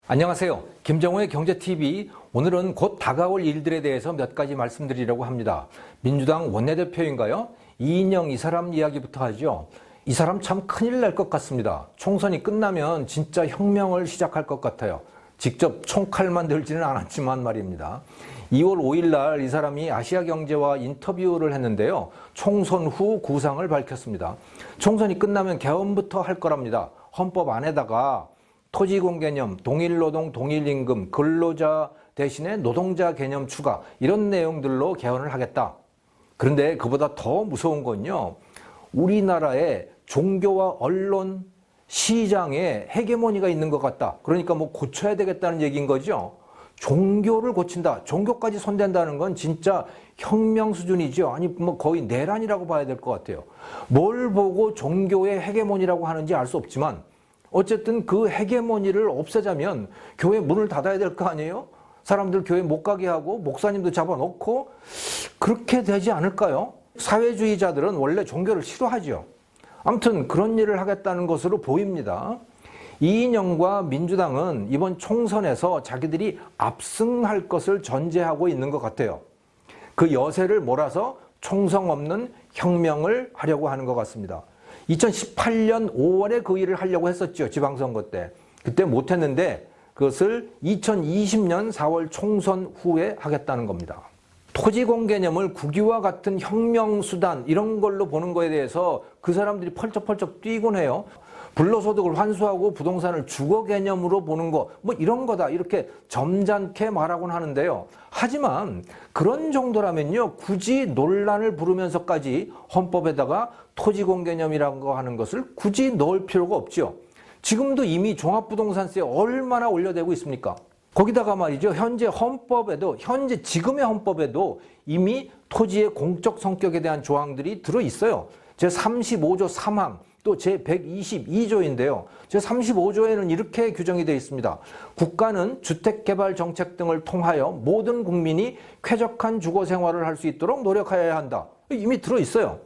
안녕하세요. 김정호의 경제TV. 오늘은 곧 다가올 일들에 대해서 몇 가지 말씀드리려고 합니다. 민주당 원내대표인가요? 이인영 이 사람 이야기부터 하죠. 이 사람 참 큰일 날 것 같습니다. 총선이 끝나면 진짜 혁명을 시작할 것 같아요. 직접 총칼만 들지는 않았지만 말입니다. 2월 5일 날 이 사람이 아시아경제와 인터뷰를 했는데요. 총선 후 구상을 밝혔습니다. 총선이 끝나면 개헌부터 할 거랍니다. 헌법 안에다가 토지공 개념, 동일노동, 동일임금, 근로자 대신에 노동자 개념 추가 이런 내용들로 개헌을 하겠다. 그런데 그보다 더 무서운 건요. 우리나라에 종교와 언론, 시장에 헤게모니가 있는 것 같다. 그러니까 뭐 고쳐야 되겠다는 얘기인 거죠. 종교를 고친다. 종교까지 손댄다는 건 진짜 혁명 수준이죠. 아니 뭐 거의 내란이라고 봐야 될 것 같아요. 뭘 보고 종교의 헤게모니라고 하는지 알 수 없지만 어쨌든 그 헤게모니를 없애자면 교회 문을 닫아야 될 거 아니에요? 사람들 교회 못 가게 하고 목사님도 잡아놓고 그렇게 되지 않을까요? 사회주의자들은 원래 종교를 싫어하죠. 아무튼 그런 일을 하겠다는 것으로 보입니다. 이인영과 민주당은 이번 총선에서 자기들이 압승할 것을 전제하고 있는 것 같아요. 그 여세를 몰아서 총성 없는 혁명을 하려고 하는 것 같습니다. 2018년 5월에 그 일을 하려고 했었죠. 지방선거 때. 그때 못했는데 그것을 2020년 4월 총선 후에 하겠다는 겁니다. 토지공 개념을 국유와 같은 혁명수단 이런 걸로 보는 거에 대해서 그 사람들이 펄쩍펄쩍 뛰곤 해요. 불로소득을 환수하고 부동산을 주거 개념으로 보는 거 뭐 이런 거다 이렇게 점잖게 말하곤 하는데요. 하지만 그런 정도라면요. 굳이 논란을 부르면서까지 헌법에다가 토지공 개념이라는 거 하는 것을 굳이 넣을 필요가 없죠. 지금도 이미 종합부동산세 얼마나 올려대고 있습니까? 거기다가 말이죠. 현재 지금의 헌법에도 이미 토지의 공적 성격에 대한 조항들이 들어있어요. 제35조 3항 또 제122조인데요. 제35조에는 이렇게 규정이 되어 있습니다. 국가는 주택개발 정책 등을 통하여 모든 국민이 쾌적한 주거 생활을 할 수 있도록 노력하여야 한다. 이미 들어있어요.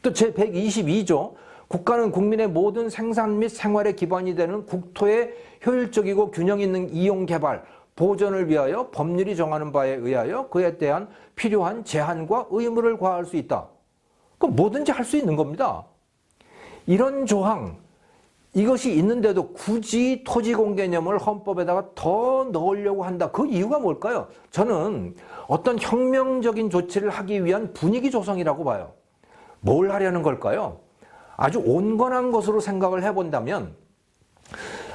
또 제122조 국가는 국민의 모든 생산 및 생활의 기반이 되는 국토의 효율적이고 균형 있는 이용 개발, 보전을 위하여 법률이 정하는 바에 의하여 그에 대한 필요한 제한과 의무를 과할 수 있다. 그럼 뭐든지 할 수 있는 겁니다. 이런 조항, 이것이 있는데도 굳이 토지공 개념을 헌법에다가 더 넣으려고 한다. 그 이유가 뭘까요? 저는 어떤 혁명적인 조치를 하기 위한 분위기 조성이라고 봐요. 뭘 하려는 걸까요? 아주 온건한 것으로 생각을 해본다면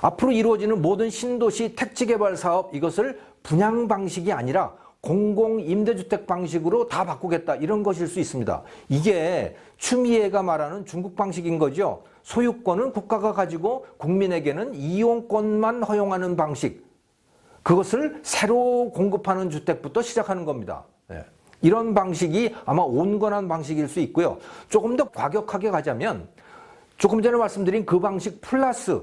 앞으로 이루어지는 모든 신도시 택지개발 사업 이것을 분양 방식이 아니라 공공임대주택 방식으로 다 바꾸겠다 이런 것일 수 있습니다. 이게 추미애가 말하는 중국 방식인 거죠. 소유권은 국가가 가지고 국민에게는 이용권만 허용하는 방식. 그것을 새로 공급하는 주택부터 시작하는 겁니다. 이런 방식이 아마 온건한 방식일 수 있고요. 조금 더 과격하게 가자면 조금 전에 말씀드린 그 방식 플러스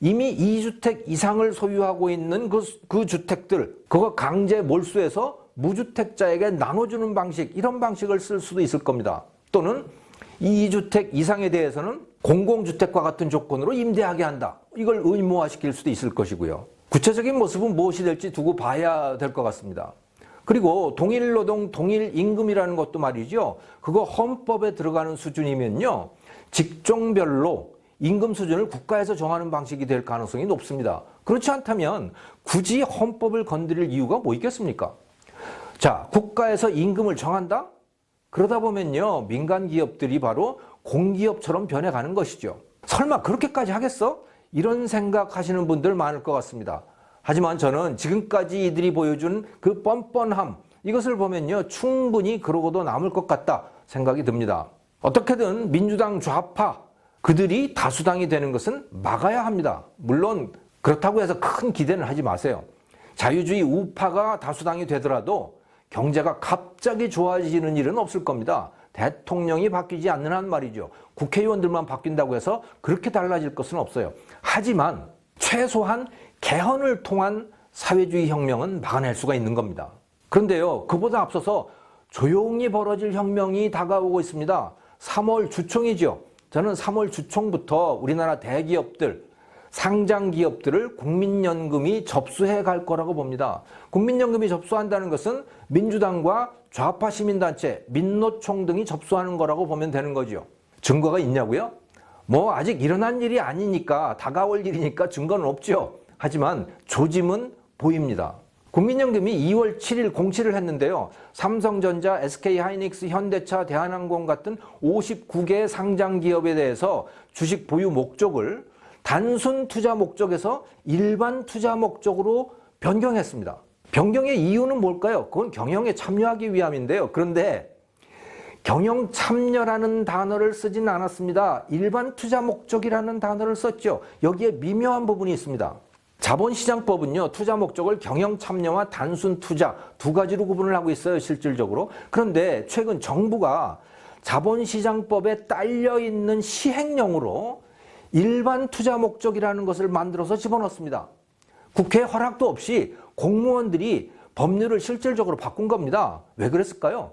이미 2주택 이상을 소유하고 있는 그 주택들, 그거 강제 몰수해서 무주택자에게 나눠주는 방식, 이런 방식을 쓸 수도 있을 겁니다. 또는 2주택 이상에 대해서는 공공주택과 같은 조건으로 임대하게 한다. 이걸 의무화시킬 수도 있을 것이고요. 구체적인 모습은 무엇이 될지 두고 봐야 될 것 같습니다. 그리고 동일노동, 동일임금이라는 것도 말이죠. 그거 헌법에 들어가는 수준이면요. 직종별로 임금 수준을 국가에서 정하는 방식이 될 가능성이 높습니다. 그렇지 않다면 굳이 헌법을 건드릴 이유가 뭐 있겠습니까? 자, 국가에서 임금을 정한다? 그러다 보면요. 민간 기업들이 바로 공기업처럼 변해가는 것이죠. 설마 그렇게까지 하겠어? 이런 생각하시는 분들 많을 것 같습니다. 하지만 저는 지금까지 이들이 보여준 그 뻔뻔함 이것을 보면요. 충분히 그러고도 남을 것 같다 생각이 듭니다. 어떻게든 민주당 좌파 그들이 다수당이 되는 것은 막아야 합니다. 물론 그렇다고 해서 큰 기대는 하지 마세요. 자유주의 우파가 다수당이 되더라도 경제가 갑자기 좋아지는 일은 없을 겁니다. 대통령이 바뀌지 않는 한 말이죠. 국회의원들만 바뀐다고 해서 그렇게 달라질 것은 없어요. 하지만 최소한 개헌을 통한 사회주의 혁명은 막아낼 수가 있는 겁니다. 그런데요. 그보다 앞서서 조용히 벌어질 혁명이 다가오고 있습니다. 3월 주총이죠. 저는 3월 주총부터 우리나라 대기업들 상장 기업들을 국민연금이 접수해 갈 거라고 봅니다. 국민연금이 접수한다는 것은 민주당과 좌파 시민단체, 민노총 등이 접수하는 거라고 보면 되는 거죠. 증거가 있냐고요? 뭐 아직 일어난 일이 아니니까, 다가올 일이니까 증거는 없죠. 하지만 조짐은 보입니다. 국민연금이 2월 7일 공시를 했는데요. 삼성전자, SK하이닉스, 현대차, 대한항공 같은 59개의 상장 기업에 대해서 주식 보유 목적을 단순 투자 목적에서 일반 투자 목적으로 변경했습니다. 변경의 이유는 뭘까요? 그건 경영에 참여하기 위함인데요. 그런데 경영 참여라는 단어를 쓰진 않았습니다. 일반 투자 목적이라는 단어를 썼죠. 여기에 미묘한 부분이 있습니다. 자본시장법은요, 투자 목적을 경영 참여와 단순 투자 두 가지로 구분을 하고 있어요, 실질적으로. 그런데 최근 정부가 자본시장법에 딸려 있는 시행령으로 일반 투자 목적이라는 것을 만들어서 집어넣습니다. 국회 허락도 없이 공무원들이 법률을 실질적으로 바꾼 겁니다. 왜 그랬을까요?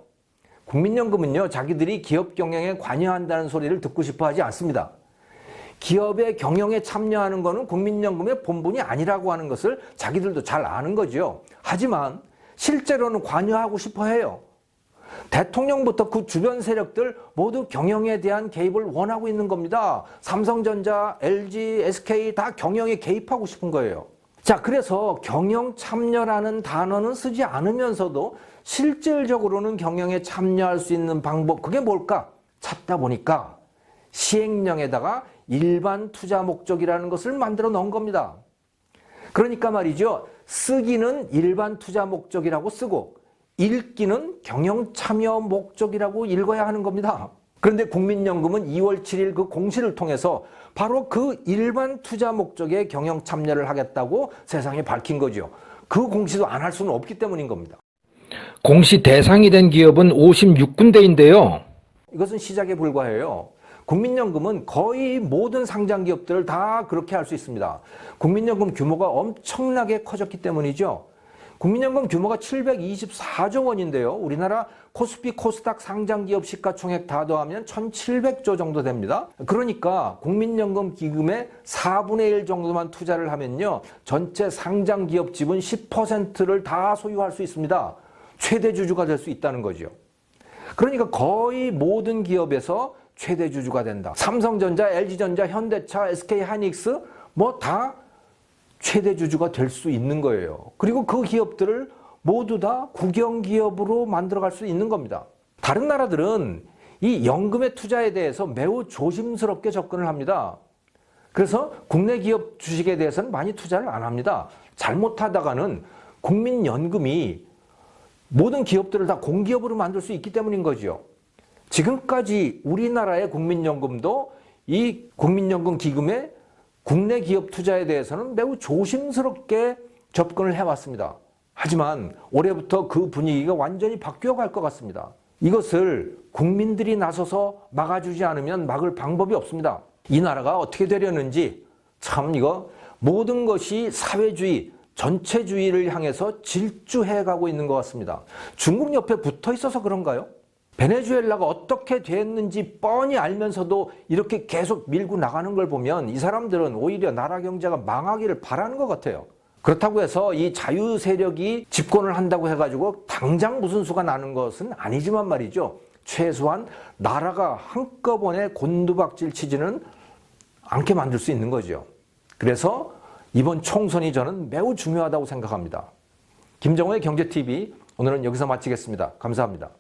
국민연금은요, 자기들이 기업 경영에 관여한다는 소리를 듣고 싶어 하지 않습니다. 기업의 경영에 참여하는 것은 국민연금의 본분이 아니라고 하는 것을 자기들도 잘 아는 거죠. 하지만 실제로는 관여하고 싶어 해요. 대통령부터 그 주변 세력들 모두 경영에 대한 개입을 원하고 있는 겁니다. 삼성전자, LG, SK 다 경영에 개입하고 싶은 거예요. 자, 그래서 경영 참여라는 단어는 쓰지 않으면서도 실질적으로는 경영에 참여할 수 있는 방법, 그게 뭘까? 찾다 보니까 시행령에다가 일반 투자 목적이라는 것을 만들어 넣은 겁니다. 그러니까 말이죠. 쓰기는 일반 투자 목적이라고 쓰고 읽기는 경영 참여 목적이라고 읽어야 하는 겁니다. 그런데 국민연금은 2월 7일 그 공시를 통해서 바로 그 일반 투자 목적의 경영 참여를 하겠다고 세상에 밝힌 거죠. 그 공시도 안 할 수는 없기 때문인 겁니다. 공시 대상이 된 기업은 56군데인데요. 이것은 시작에 불과해요. 국민연금은 거의 모든 상장 기업들을 다 그렇게 할 수 있습니다. 국민연금 규모가 엄청나게 커졌기 때문이죠. 국민연금 규모가 724조 원인데요. 우리나라 코스피, 코스닥 상장 기업 시가총액 다 더하면 1700조 정도 됩니다. 그러니까 국민연금 기금의 4분의 1 정도만 투자를 하면요, 전체 상장 기업 지분 10%를 다 소유할 수 있습니다. 최대 주주가 될 수 있다는 거죠. 그러니까 거의 모든 기업에서 최대 주주가 된다. 삼성전자, LG전자, 현대차, SK하이닉스 뭐 다 최대 주주가 될 수 있는 거예요. 그리고 그 기업들을 모두 다 국영기업으로 만들어갈 수 있는 겁니다. 다른 나라들은 이 연금의 투자에 대해서 매우 조심스럽게 접근을 합니다. 그래서 국내 기업 주식에 대해서는 많이 투자를 안 합니다. 잘못하다가는 국민연금이 모든 기업들을 다 공기업으로 만들 수 있기 때문인 거죠. 지금까지 우리나라의 국민연금도 이 국민연금 기금의 국내 기업 투자에 대해서는 매우 조심스럽게 접근을 해왔습니다. 하지만 올해부터 그 분위기가 완전히 바뀌어 갈 것 같습니다. 이것을 국민들이 나서서 막아주지 않으면 막을 방법이 없습니다. 이 나라가 어떻게 되려는지 참 이거 모든 것이 사회주의, 전체주의를 향해서 질주해 가고 있는 것 같습니다. 중국 옆에 붙어 있어서 그런가요? 베네수엘라가 어떻게 됐는지 뻔히 알면서도 이렇게 계속 밀고 나가는 걸 보면 이 사람들은 오히려 나라 경제가 망하기를 바라는 것 같아요. 그렇다고 해서 이 자유 세력이 집권을 한다고 해가지고 당장 무슨 수가 나는 것은 아니지만 말이죠. 최소한 나라가 한꺼번에 곤두박질 치지는 않게 만들 수 있는 거죠. 그래서 이번 총선이 저는 매우 중요하다고 생각합니다. 김정호의 경제TV 오늘은 여기서 마치겠습니다. 감사합니다.